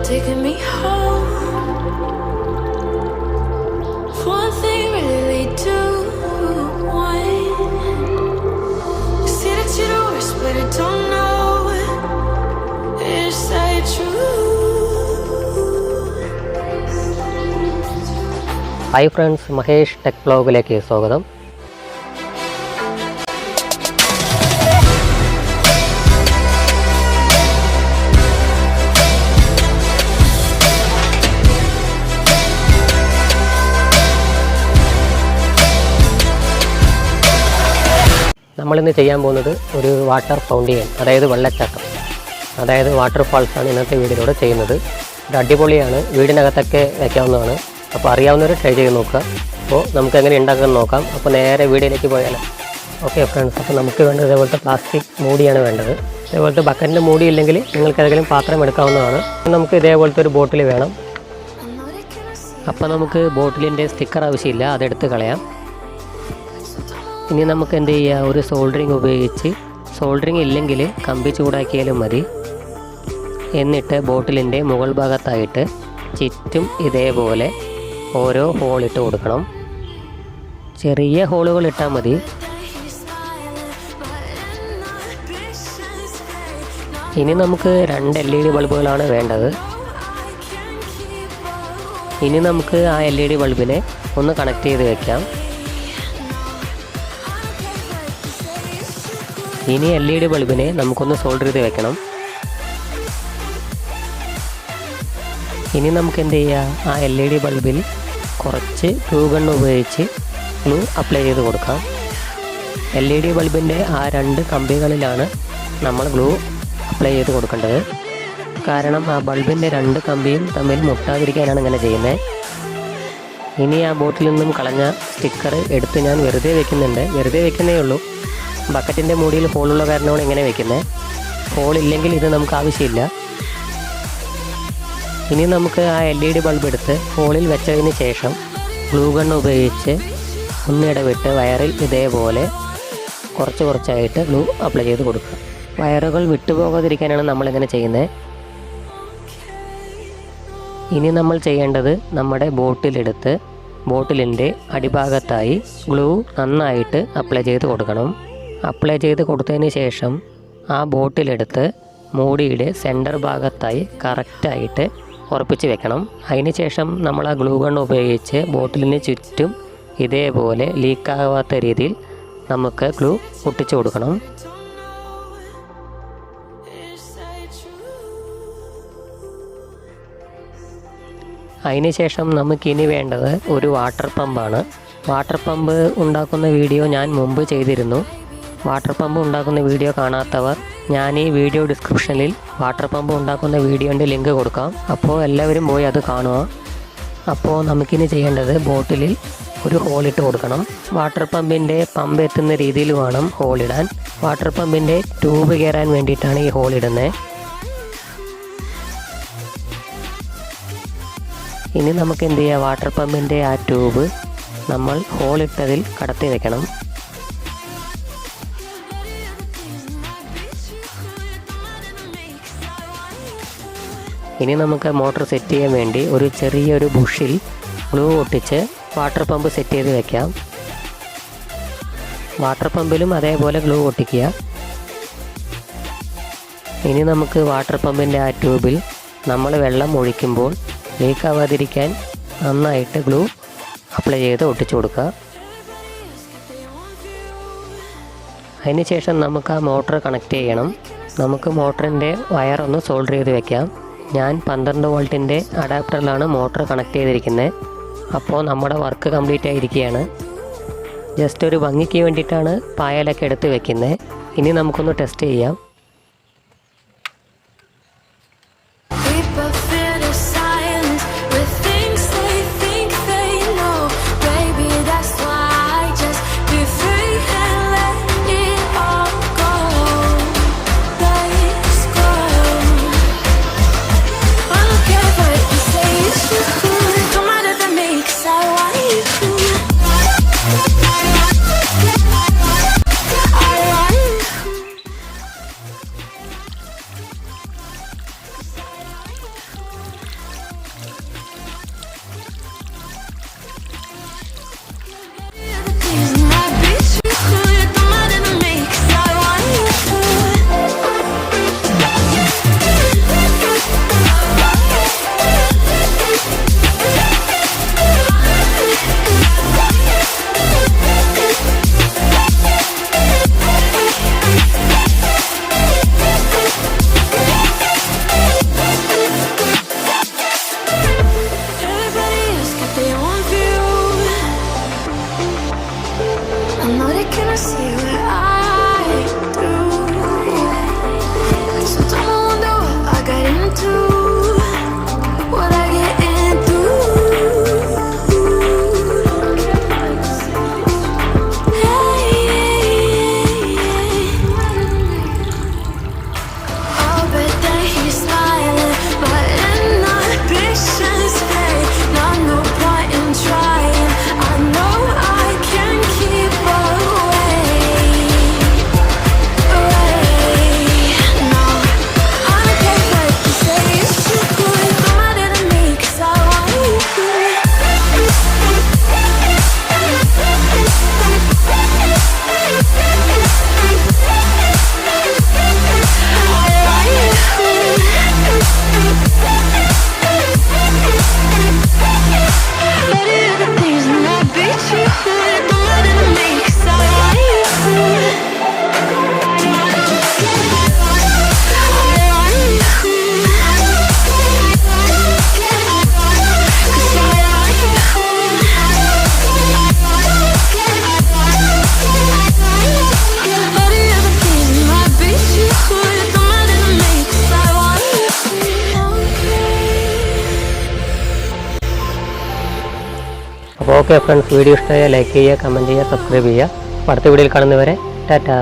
taking me home. One thing really to one. See that you're the worst, but I don't know. Is that true? Hi friends, Mahesh Tech Vlogലേക്ക് സ്വാഗതം. നമ്മളിന്ന് ചെയ്യാൻ പോകുന്നത് ഒരു water fountain, അതായത് വെള്ളച്ചാട്ടം, അതായത് വാട്ടർഫാൾസാണ് ഇന്നത്തെ വീഡിയോയിലൂടെ ചെയ്യുന്നത്. ഇത് അടിപൊളിയാണ്, വീടിനകത്തൊക്കെ വയ്ക്കാവുന്നതാണ്. അപ്പോൾ അറിയാവുന്നവർ ട്രൈ ചെയ്ത് നോക്കുക. അപ്പോൾ നമുക്ക് എങ്ങനെ ഉണ്ടാക്കാമെന്ന് നോക്കാം. അപ്പോൾ നേരെ വീഡിയോയിലേക്ക് പോയാലോ. ഓക്കെ ഫ്രണ്ട്സ്, അപ്പോൾ നമുക്ക് വേണ്ടത് ഇതേപോലത്തെ പ്ലാസ്റ്റിക് മൂടിയാണ് വേണ്ടത്. ഇതേപോലത്തെ ബക്കറ്റിൻ്റെ മൂടി ഇല്ലെങ്കിൽ നിങ്ങൾക്ക് ഏതെങ്കിലും പാത്രം എടുക്കാവുന്നതാണ്. നമുക്ക് ഇതേപോലത്തെ ഒരു ബോട്ടിൽ വേണം. അപ്പോൾ നമുക്ക് ബോട്ടിലിൻ്റെ സ്റ്റിക്കർ ആവശ്യമില്ല, അതെടുത്ത് കളയാം. ഇനി നമുക്ക് എന്ത് ചെയ്യുക, ഒരു സോൾഡറിങ് ഉപയോഗിച്ച്, സോൾഡറിങ് ഇല്ലെങ്കിൽ കമ്പി ചൂടാക്കിയാലും മതി. എന്നിട്ട് ബോട്ടിലിൻ്റെ മുകൾ ഭാഗത്തായിട്ട് ചുറ്റും ഇതേപോലെ ഓരോ ഹോളിട്ട് കൊടുക്കണം. ചെറിയ ഹോളുകൾ ഇട്ടാൽ മതി. ഇനി നമുക്ക് 2 LED ബൾബുകളാണ് വേണ്ടത്. ഇനി നമുക്ക് ആ LED ബൾബിനെ ഒന്ന് കണക്ട് ചെയ്ത് വെക്കാം. ഇനി LED ബൾബിനെ നമുക്കൊന്ന് സോൾഡർ ചെയ്ത് വെക്കണം. ഇനി നമുക്ക് എന്ത് ചെയ്യാം, ആ LED ബൾബിൽ കുറച്ച് ഗ്ലൂ ഗൺ ഉപയോഗിച്ച് ഗ്ലൂ അപ്ലൈ ചെയ്ത് കൊടുക്കാം. LED ബൾബിൻ്റെ ആ 2 കമ്പികളിലാണ് നമ്മൾ ഗ്ലൂ അപ്ലൈ ചെയ്ത് കൊടുക്കേണ്ടത്. കാരണം ആ ബൾബിൻ്റെ 2 കമ്പിയും തമ്മിൽ മുട്ടാതിരിക്കാനാണ് ഇങ്ങനെ ചെയ്യുന്നത്. ഇനി ആ ബോട്ടിൽ നിന്നും കളഞ്ഞ സ്റ്റിക്കർ എടുത്ത് ഞാൻ വെറുതെ വെക്കുന്നുണ്ട്. വെറുതെ വെക്കുന്നേ ഉള്ളൂ. ബക്കറ്റിൻ്റെ മൂടിയിൽ ഹോളുള്ള കാരണമാണ് ഇങ്ങനെ വെക്കുന്നത്. ഹോളില്ലെങ്കിൽ ഇത് നമുക്ക് ആവശ്യമില്ല. ഇനി നമുക്ക് ആ LED ബൾബ് എടുത്ത് ഹോളിൽ വെച്ചതിന് ശേഷം ഗ്ലൂ ഗൺ ഉപയോഗിച്ച് ഒന്നിടവിട്ട് വയറിൽ ഇതേപോലെ കുറച്ചായിട്ട് ഗ്ലൂ അപ്ലൈ ചെയ്ത് കൊടുക്കുക. വയറുകൾ വിട്ടുപോകാതിരിക്കാനാണ് നമ്മളിങ്ങനെ ചെയ്യുന്നത്. ഇനി നമ്മൾ ചെയ്യേണ്ടത്, നമ്മുടെ ബോട്ടിലെടുത്ത് ബോട്ടിലിൻ്റെ അടിഭാഗത്തായി ഗ്ലൂ നന്നായിട്ട് അപ്ലൈ ചെയ്ത് കൊടുക്കണം. അപ്ലൈ ചെയ്ത് കൊടുത്തതിന് ശേഷം ആ ബോട്ടിലെടുത്ത് മൂടിയുടെ സെൻറ്റർ ഭാഗത്തായി കറക്റ്റായിട്ട് ഉറപ്പിച്ച് വെക്കണം. അതിന് ശേഷം നമ്മൾ ആ ഗ്ലൂ ഗൺ ഉപയോഗിച്ച് ബോട്ടിലിന് ചുറ്റും ഇതേപോലെ ലീക്കാകാത്ത രീതിയിൽ നമുക്ക് ഗ്ലൂ ഒട്ടിച്ചു കൊടുക്കണം. അതിന് ശേഷം നമുക്കിനി വേണ്ടത് ഒരു വാട്ടർ പമ്പാണ്. വാട്ടർ പമ്പ് ഉണ്ടാക്കുന്ന വീഡിയോ ഞാൻ മുമ്പ് ചെയ്തിരുന്നു. വാട്ടർ പമ്പ് ഉണ്ടാക്കുന്ന വീഡിയോ കാണാത്തവർ ഞാൻ ഈ വീഡിയോ ഡിസ്ക്രിപ്ഷനിൽ വാട്ടർ പമ്പ് ഉണ്ടാക്കുന്ന വീഡിയോൻ്റെ ലിങ്ക് കൊടുക്കാം. അപ്പോൾ എല്ലാവരും പോയി അത് കാണുക. അപ്പോൾ നമുക്കിനി ചെയ്യേണ്ടത്, ബോട്ടിലിൽ ഒരു ഹോളിട്ട് കൊടുക്കണം. വാട്ടർ പമ്പിൻ്റെ പമ്പ് എത്തുന്ന രീതിയിൽ വേണം ഹോളിടാൻ. വാട്ടർ പമ്പിൻ്റെ ട്യൂബ് കയറാൻ വേണ്ടിയിട്ടാണ് ഈ ഹോളിടുന്നത്. ഇനി നമുക്ക് എന്ത് ചെയ്യുക, വാട്ടർ പമ്പിൻ്റെ ആ ട്യൂബ് നമ്മൾ ഹോളിട്ടതിൽ കടത്തി വെക്കണം. ഇനി നമുക്ക് മോട്ടർ സെറ്റ് ചെയ്യാൻ വേണ്ടി ഒരു ചെറിയൊരു ബുഷിൽ ഗ്ലൂ ഒട്ടിച്ച് വാട്ടർ പമ്പ് സെറ്റ് ചെയ്ത് വെക്കാം. വാട്ടർ പമ്പിലും അതേപോലെ ഗ്ലൂ ഒട്ടിക്കുക. ഇനി നമുക്ക് വാട്ടർ പമ്പിൻ്റെ ആ ട്യൂബിൽ നമ്മൾ വെള്ളം ഒഴിക്കുമ്പോൾ ലീക്കാവാതിരിക്കാൻ നന്നായിട്ട് ഗ്ലൂ അപ്ലൈ ചെയ്ത് ഒട്ടിച്ചു കൊടുക്കുക. അതിന് ശേഷം നമുക്ക് ആ മോട്ടർ കണക്ട് ചെയ്യണം. നമുക്ക് മോട്ടറിൻ്റെ വയറൊന്ന് സോൾഡർ ചെയ്ത് വെക്കാം. ഞാൻ 12 വോൾട്ടിൻ്റെ അഡാപ്റ്ററിലാണ് മോട്ടർ കണക്ട് ചെയ്തിരിക്കുന്നത്. അപ്പോൾ നമ്മുടെ വർക്ക് കംപ്ലീറ്റ് ആയിരിക്കുകയാണ്. ജസ്റ്റ് ഒരു ഭംഗിക്ക് വേണ്ടിയിട്ടാണ് പായലൊക്കെ എടുത്ത് വെക്കുന്നത്. ഇനി നമുക്കൊന്ന് ടെസ്റ്റ് ചെയ്യാം. do what I get through. Oh, but then he's smiling, but inhibitions fade. Not no point in trying. I know I can keep away. No, I don't care what you say. It's too good. Don't matter to me, 'cause I want you. അപ്പോൾ okay friends, video ഇഷ്ടമായാൽ like ചെയ്യുക, comment ചെയ്യുക, subscribe ചെയ്യുക. അടുത്ത വീഡിയോയിൽ കാണുന്നവരെ ടാറ്റാ.